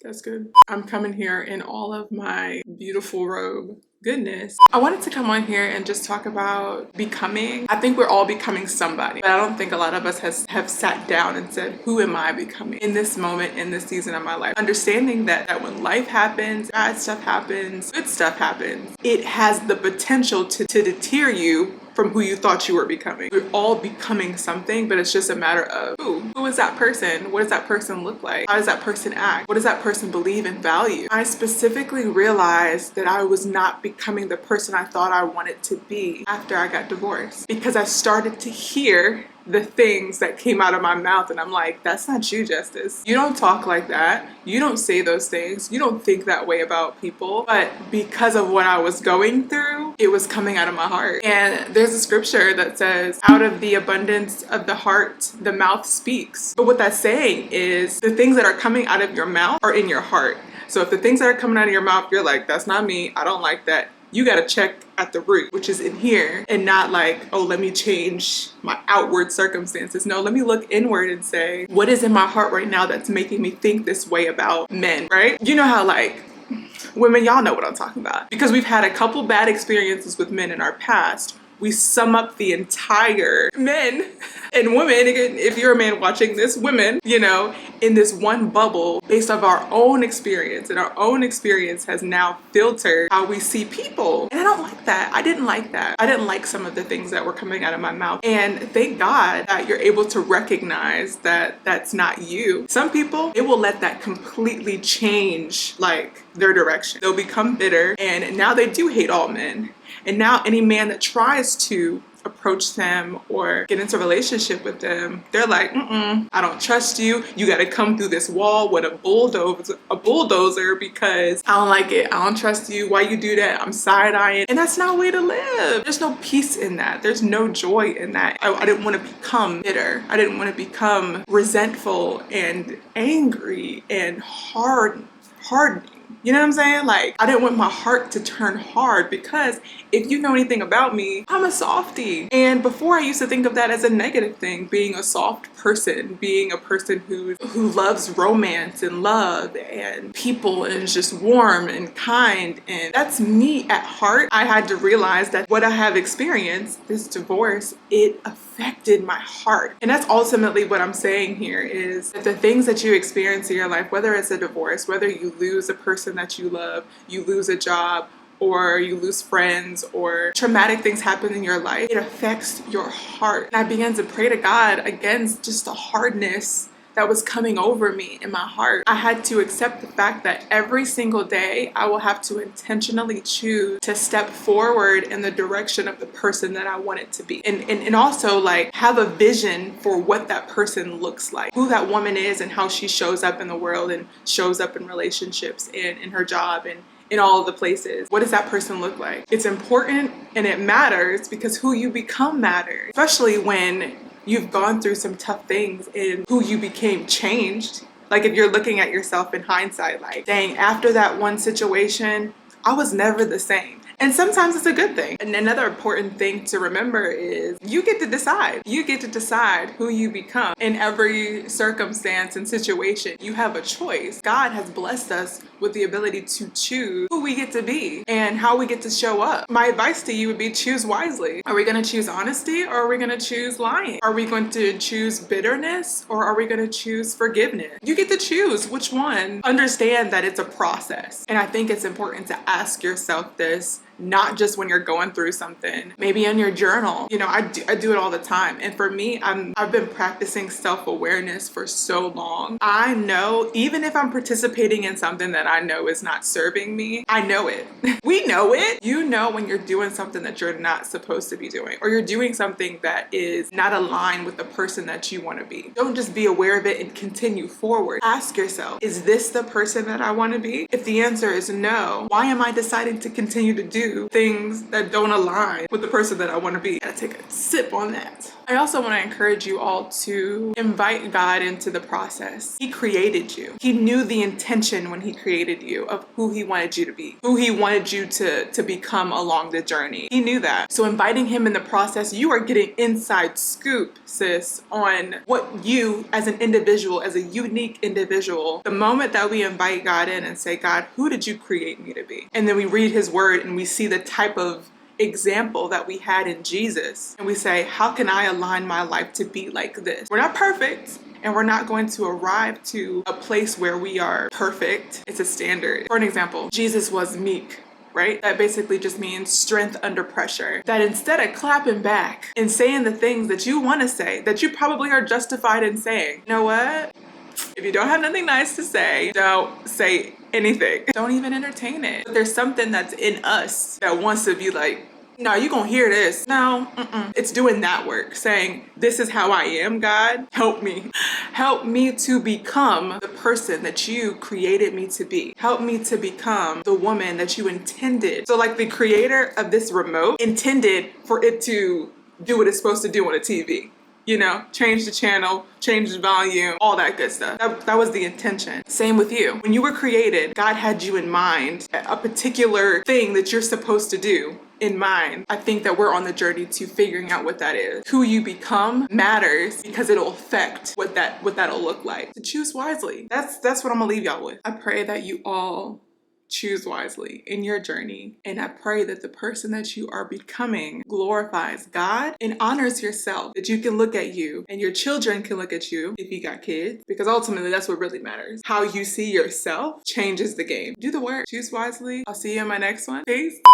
That's good. I'm coming here in all of my beautiful robe goodness. I wanted to come on here and just talk about becoming. I think we're all becoming somebody, but I don't think a lot of us have sat down and said, who am I becoming in this moment, in this season of my life? Understanding that when life happens, bad stuff happens, good stuff happens, it has the potential to deter you from who you thought you were becoming. We're all becoming something, but it's just a matter of who is that person? What does that person look like? How does that person act? What does that person believe and value? I specifically realized that I was not becoming the person I thought I wanted to be after I got divorced, because I started to hear the things that came out of my mouth, and I'm like, that's not you, Justice. You don't talk like that. You don't say those things. You don't think that way about people. But because of what I was going through, it was coming out of my heart. And there's a scripture that says, out of the abundance of the heart, the mouth speaks. But what that's saying is the things that are coming out of your mouth are in your heart. So if the things that are coming out of your mouth, you're like, that's not me, I don't like that, you got to check at the root, which is in here, and not like, oh, let me change my outward circumstances. No, let me look inward and say, what is in my heart right now that's making me think this way about men, right? You know how like women, y'all know what I'm talking about, because we've had a couple bad experiences with men in our past. We sum up the entire men and women, again, if you're a man watching this, women, you know, in this one bubble based off our own experience. And our own experience has now filtered how we see people. And I don't like that. I didn't like that. I didn't like some of the things that were coming out of my mouth. And thank God that you're able to recognize that that's not you. Some people, it will let that completely change like their direction. They'll become bitter, and now they do hate all men. And now any man that tries to approach them or get into a relationship with them, they're like, I don't trust you. You got to come through this wall with a bulldozer because I don't like it. I don't trust you. Why you do that? I'm side-eyeing. And that's not a way to live. There's no peace in that. There's no joy in that. I didn't want to become bitter. I didn't want to become resentful and angry and hardening. You know what I'm saying? Like, I didn't want my heart to turn hard, because if you know anything about me, I'm a softie. And before I used to think of that as a negative thing, being a soft person, being a person who loves romance and love and people and is just warm and kind. And that's me at heart. I had to realize that what I have experienced, this divorce, it affected my heart. And that's ultimately what I'm saying here, is that the things that you experience in your life, whether it's a divorce, whether you lose a person that you love, you lose a job, or you lose friends, or traumatic things happen in your life, it affects your heart. And I began to pray to God against just the hardness that was coming over me in my heart. I had to accept the fact that every single day I will have to intentionally choose to step forward in the direction of the person that I want it to be. And also like have a vision for what that person looks like, who that woman is and how she shows up in the world and shows up in relationships and in her job and in all of the places. What does that person look like? It's important and it matters, because who you become matters, especially when you've gone through some tough things and who you became changed. Like if you're looking at yourself in hindsight, like, dang, after that one situation, I was never the same. And sometimes it's a good thing. And another important thing to remember is you get to decide. You get to decide who you become. In every circumstance and situation, you have a choice. God has blessed us with the ability to choose who we get to be and how we get to show up. My advice to you would be choose wisely. Are we going to choose honesty, or are we going to choose lying? Are we going to choose bitterness, or are we going to choose forgiveness? You get to choose which one. Understand that it's a process. And I think it's important to ask yourself this, not just when you're going through something, maybe in your journal. You know, I do it all the time. And for me, I've been practicing self-awareness for so long. I know, even if I'm participating in something that I know is not serving me, I know it. We know it. You know when you're doing something that you're not supposed to be doing, or you're doing something that is not aligned with the person that you want to be. Don't just be aware of it and continue forward. Ask yourself, is this the person that I want to be? If the answer is no, why am I deciding to continue to do things that don't align with the person that I want to be? I gotta take a sip on that. I also want to encourage you all to invite God into the process. He created you. He knew the intention when he created you of who he wanted you to be, who he wanted you to become along the journey. He knew that. So inviting him in the process, you are getting inside scoop, sis, on what you as an individual, as a unique individual, the moment that we invite God in and say, God, who did you create me to be? And then we read his word and we see the type of example that we had in Jesus, and we say, how can I align my life to be like this? We're not perfect, and we're not going to arrive to a place where we are perfect. It's a standard. For an example, Jesus was meek, right? That basically just means strength under pressure. That instead of clapping back and saying the things that you want to say, that you probably are justified in saying, you know what? If you don't have nothing nice to say, don't say anything. Don't even entertain it. But there's something that's in us that wants to be like, no, you're gonna hear this. No, it's doing that work, saying, this is how I am, God. Help me. Help me to become the person that you created me to be. Help me to become the woman that you intended. So like the creator of this remote intended for it to do what it's supposed to do on a TV. You know, change the channel, change the volume, all that good stuff. That was the intention. Same with you. When you were created, God had you in mind, a particular thing that you're supposed to do in mind. I think that we're on the journey to figuring out what that is. Who you become matters because it'll affect what that'll look like. So choose wisely. That's what I'm gonna leave y'all with. I pray that you all choose wisely in your journey. And I pray that the person that you are becoming glorifies God and honors yourself, that you can look at you and your children can look at you if you got kids, because ultimately that's what really matters. How you see yourself changes the game. Do the work. Choose wisely. I'll see you in my next one. Peace.